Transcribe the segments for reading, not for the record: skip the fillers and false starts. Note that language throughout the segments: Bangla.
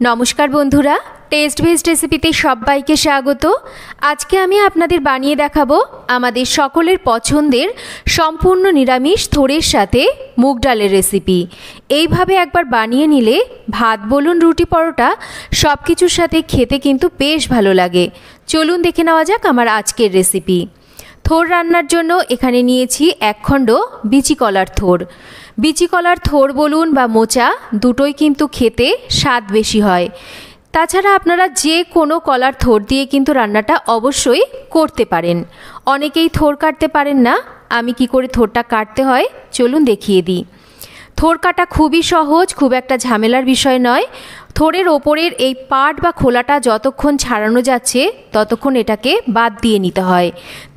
নমস্কার বন্ধুরা, টেস্ট বেস্ট রেসিপিতে সবাইকে স্বাগত। আজকে আমি আপনাদের বানিয়ে দেখাবো আমাদের সকলের পছন্দের সম্পূর্ণ নিরামিষ থোড়ের সাথে মুগ ডালের রেসিপি। এইভাবে একবার বানিয়ে নিলে ভাত বলুন, রুটি, পরোটা সব কিছুর সাথে খেতে কিন্তু বেশ ভালো লাগে। চলুন দেখে নেওয়া যাক আমার আজকের রেসিপি। থোড় রান্নার জন্য এখানে নিয়েছি 1 খণ্ড বিচি কলার থোড়। বিচি কলার থোড় বলুন বা মোচা, দুটোই কিন্তু খেতে স্বাদ বেশি হয়। তাছাড়া আপনারা যে কোনো কলার থোড় দিয়ে কিন্তু রান্নাটা অবশ্যই করতে পারেন। অনেকেই থোড় কাটতে পারেন না, আমি কি করে থোড়টা কাটতে হয় চলুন দেখিয়ে দিই। থোড় কাটা খুবই সহজ, খুব একটা ঝামেলার বিষয় নয়। থোড়ের ওপরের এই পাট বা খোলাটা যতক্ষণ ছাড়ানো যাচ্ছে ততক্ষণ এটাকে বাদ দিয়ে নিতে হয়।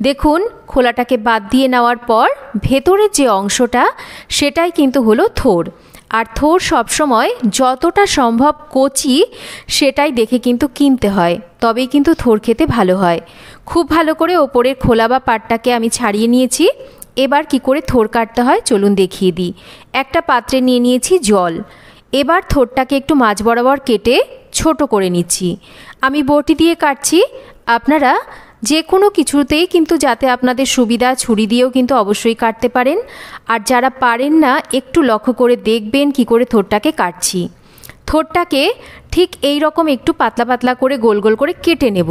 দেখুন, খোলাটাকে বাদ দিয়ে নেওয়ার পর ভেতরের যে অংশটা সেটাই কিন্তু হলো থোড়। আর থোড় সবসময় যতটা সম্ভব কচি সেটাই দেখে কিন্তু কিনতে হয়, তবেই কিন্তু থোড় খেতে ভালো হয়। খুব ভালো করে ওপরের খোলা বা পাটটাকে আমি ছাড়িয়ে নিয়েছি। এবার কি করে থোড় কাটতে হয় চলুন দেখিয়ে দিই। একটা পাত্রে নিয়ে নিয়েছি জল। এবার থোড়টাকে একটু মাঝ বরাবর কেটে ছোট করে নিচ্ছি। আমি বটি দিয়ে কাটছি, আপনারা যে কোনো কিছুতেই কিন্তু যাতে আপনাদের সুবিধা ছুরি দিয়েও কিন্তু অবশ্যই কাটতে পারেন। আর যারা পারেন না একটু লক্ষ্য করে দেখবেন কি করে থোড়টাকে কাটছি। থোড়টাকে ঠিক এই রকম একটু পাতলা পাতলা করে গোল গোল করে কেটে নেব।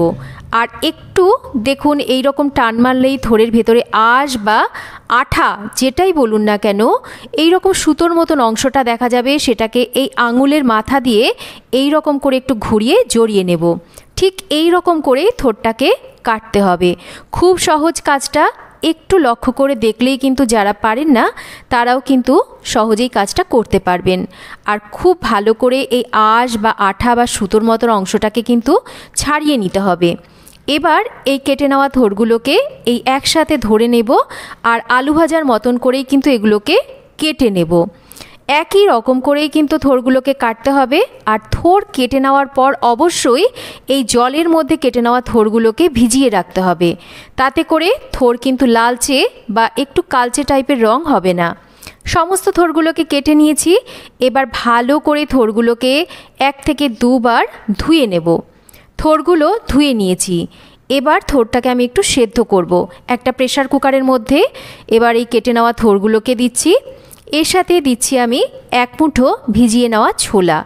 আর একটু দেখুন, এই রকম টান মারলেই থোড়ের ভেতরে আঁশ বা আঠা যেটাই বলুন না কেন এই রকম সুতোর মতন অংশটা দেখা যাবে। সেটাকে এই আঙুলের মাথা দিয়ে এই রকম করে একটু ঘুরিয়ে জড়িয়ে নেব। ঠিক এই রকম করে থোড়টাকে কাটতে হবে। খুব সহজ কাজটা, একটু লক্ষ্য করে দেখলেই কিন্তু যারা পারেন না তারাও কিন্তু সহজেই কাজটা করতে পারবেন। আর খুব ভালো করে এই আঁশ বা আঠা বা সুতোর মতন অংশটাকে কিন্তু ছাড়িয়ে নিতে হবে। এবার এই কেটে নেওয়া থোড়গুলোকে এই একসাথে ধরে নেব আর আলু ভাজার মতন করেই কিন্তু এগুলোকে কেটে নেব। একই রকম করেই কিন্তু থোড়গুলোকে কাটতে হবে। আর থোড় কেটে নেওয়ার পর অবশ্যই এই জলের মধ্যে কেটে নেওয়া থোড়গুলোকে ভিজিয়ে রাখতে হবে। তাতে করে থোড় কিন্তু লালচে বা একটু কালচে টাইপের রং হবে না। সমস্ত থোড়গুলোকে কেটে নিয়েছি। এবার ভালো করে থোড়গুলোকে 1 থেকে 2 বার ধুয়ে নেব। থোড়গুলো ধুয়ে নিয়েছি। এবার থোড়টাকে আমি একটু সেদ্ধ করব একটা প্রেসার কুকারের মধ্যে। এবার এই কেটে নেওয়া থোড়গুলোকে দিচ্ছি। এর সাথে দিচ্ছি আমি 1 মুঠো ভিজিয়ে নেওয়া ছোলা।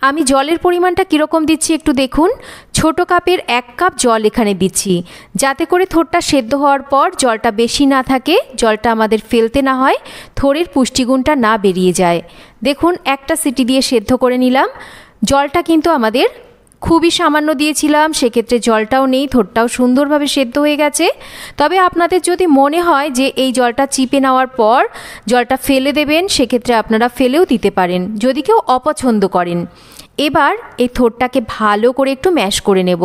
আমি জলের পরিমাণটা কীরকম দিচ্ছি একটু দেখুন। ছোট কাপের 1 কাপ জল এখানে দিচ্ছি, যাতে করে থোড়টা সেদ্ধ হওয়ার পর জলটা বেশি না থাকে, জলটা আমাদের ফেলতে না হয়, থোড়ের পুষ্টিগুণটা না বেরিয়ে যায়। দেখুন, একটা সিটি দিয়ে সেদ্ধ করে নিলাম। জলটা কিন্তু আমাদের খুবই সামান্য দিয়েছিলাম, সেক্ষেত্রে জলটাও নেই, থোড়টাও সুন্দরভাবে সেদ্ধ হয়ে গেছে। তবে আপনাদের যদি মনে হয় যে এই জলটা চিপে নেওয়ার পর জলটা ফেলে দেবেন, সেক্ষেত্রে আপনারা ফেলেও দিতে পারেন যদি কেউ অপছন্দ করেন। এবার এই থোড়টাকে ভালো করে একটু ম্যাশ করে নেব।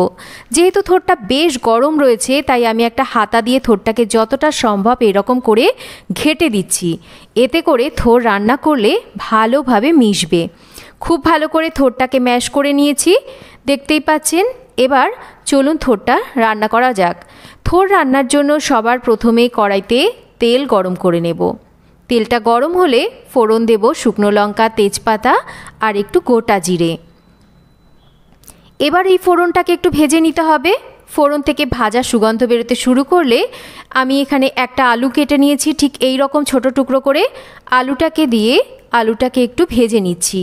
যেহেতু থোড়টা বেশ গরম রয়েছে তাই আমি একটা হাতা দিয়ে থোড়টাকে যতটা সম্ভব এরকম করে ঘেঁটে দিচ্ছি। এতে করে থোড় রান্না করলে ভালোভাবে মিশবে। খুব ভালো করে থোড়টাকে ম্যাশ করে নিয়েছি, দেখতেই পাচ্ছেন। এবার চলুন থোড়টা রান্না করা যাক। থোড় রান্নার জন্য সবার প্রথমে কড়াইতে তেল গরম করে নেব। তেলটা গরম হলে ফোড়ন দেব শুকনো লঙ্কা, তেজপাতা আর একটু গোটা জিরে। এবার এই ফোড়নটাকে একটু ভেজে নিতে হবে। ফোড়ন থেকে ভাজা সুগন্ধ বেরোতে শুরু করলে আমি এখানে একটা আলু কেটে নিয়েছি ঠিক এই রকম ছোট টুকরো করে। আলুটাকে দিয়ে আলুটাকে একটু ভেজে নিচ্ছি।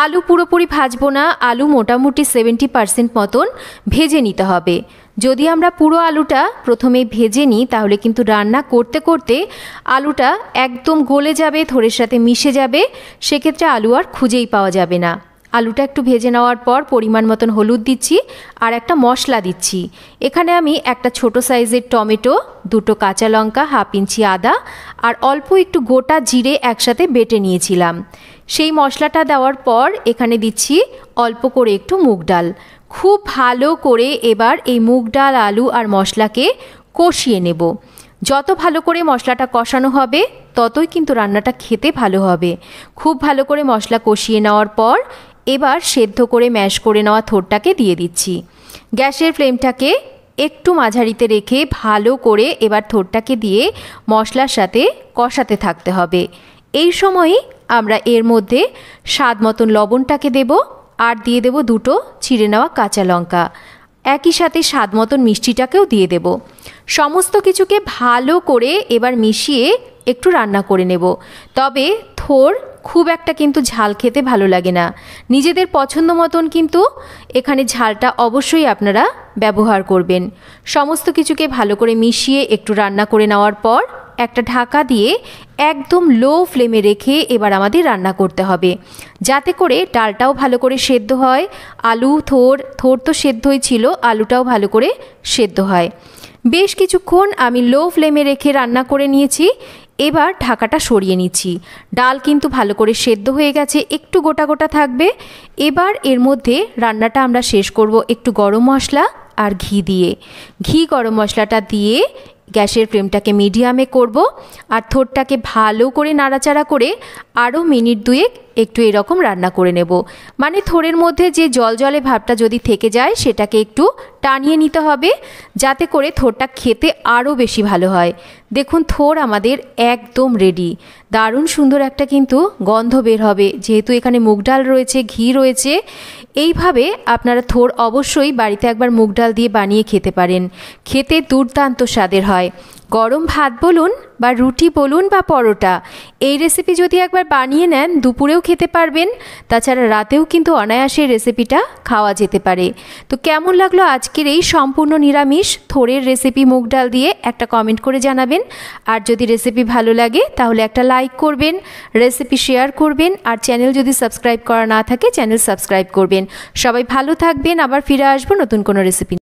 আলু পুরোপুরি ভাজবো না, আলু মোটামুটি 70% মতন ভেজে নিতে হবে। যদি আমরা পুরো আলুটা প্রথমে ভেজে নিই তাহলে কিন্তু রান্না করতে করতে আলুটা একদম গলে যাবে, থোড়ের সাথে মিশে যাবে, সেক্ষেত্রে আলু আর খুঁজেই পাওয়া যাবে না। আলুটা একটু ভেজে নেওয়ার পর পরিমাণ মতন হলুদ দিচ্ছি আর একটা মশলা দিচ্ছি। এখানে আমি একটা ছোট সাইজের টমেটো, 2টো কাঁচা লঙ্কা, 1/2 ইঞ্চি আদা আর অল্প একটু গোটা জিরে একসাথে বেটে নিয়েছিলাম। সেই মশলাটা দেওয়ার পর এখানে দিচ্ছি অল্প করে একটু মুগ ডাল। খুব ভালো করে এবার এই মুগ ডাল, আলু আর মশলাকে কষিয়ে নেব। যত ভালো করে মশলাটা কষানো হবে ততই কিন্তু রান্নাটা খেতে ভালো হবে। খুব ভালো করে মশলা কষিয়ে নেওয়ার পর এবার সেদ্ধ করে ম্যাশ করে নেওয়া থোড়টাকে দিয়ে দিচ্ছি। গ্যাসের ফ্লেমটাকে একটু মাঝারিতে রেখে ভালো করে এবার থোড়টাকে দিয়ে মশলার সাথে কষাতে থাকতে হবে। এই সময়ই আমরা এর মধ্যে স্বাদ মতন লবণটাকে দেব আর দিয়ে দেব দুটো চিড়ে নেওয়া কাঁচা লঙ্কা। একই সাথে স্বাদ মতন মিষ্টিটাকেও দিয়ে দেব। সমস্ত কিছুকে ভালো করে এবার মিশিয়ে একটু রান্না করে নেব। তবে থোর খুব একটা কিন্তু ঝাল খেতে ভালো লাগে না, নিজেদের পছন্দ মতন কিন্তু এখানে ঝালটা অবশ্যই আপনারা ব্যবহার করবেন। সমস্ত কিছুকে ভালো করে মিশিয়ে একটু রান্না করে নেওয়ার পর একটা ঢাকা দিয়ে একদম লো ফ্লেমে রেখে এবার আমাদের রান্না করতে হবে, যাতে করে ডালটাও ভালো করে সেদ্ধ হয়, আলু থোর তো সেদ্ধই ছিল, আলুটাও ভালো করে সেদ্ধ হয়। বেশ কিছুক্ষণ আমি লো ফ্লেমে রেখে রান্না করে নিয়েছি। এবার ঢাকাটা সরিয়ে নিচ্ছি। ডাল কিন্তু ভালো করে সেদ্ধ হয়ে গেছে, একটু গোটা গোটা থাকবে। এবার এর মধ্যে রান্নাটা আমরা শেষ করব একটু গরম মশলা আর ঘি দিয়ে। ঘি গরম মশলাটা দিয়ে গ্যাসের ফ্লেমটাকে মিডিয়ামে করব আর থোরটাকে ভালো করে নাড়াচাড়া করে আরও মিনিট দুয়েক একটু এরকম রান্না করে নেব। মানে থোরের মধ্যে যে জলজলে ভাবটা যদি থেকে যায় সেটাকে একটু টানিয়ে নিতে হবে, যাতে করে থোরটা খেতে আরও বেশি ভালো হয়। দেখুন থোর আমাদের একদম রেডি। দারুণ সুন্দর একটা কিন্তু গন্ধ বের হবে, যেহেতু এখানে মুগ ডাল রয়েছে, ঘি রয়েছে। এইভাবে আপনারা থোর অবশ্যই বাড়িতে একবার মুগ ডাল দিয়ে বানিয়ে খেতে পারেন, খেতে দুর্দান্ত স্বাদের হয়। গরম ভাত বলুন বা রুটি বলুন বা পরোটা, এই রেসিপি যদি একবার বানিয়ে নেন দুপুরেও খেতে পারবেন, তাছাড়া রাতেও কিন্তু অনায়াসে রেসিপিটা খাওয়া যেতে পারে। তো কেমন লাগলো আজকের এই সম্পূর্ণ নিরামিষ থোরের রেসিপি মুগ ডাল দিয়ে একটা কমেন্ট করে জানাবেন। আর যদি রেসিপি ভালো লাগে তাহলে একটা লাইক করবেন, রেসিপি শেয়ার করবেন, আর চ্যানেল যদি সাবস্ক্রাইব করা না থাকে চ্যানেল সাবস্ক্রাইব করবেন। সবাই ভালো থাকবেন, আবার ফিরে আসবো নতুন কোনো রেসিপি।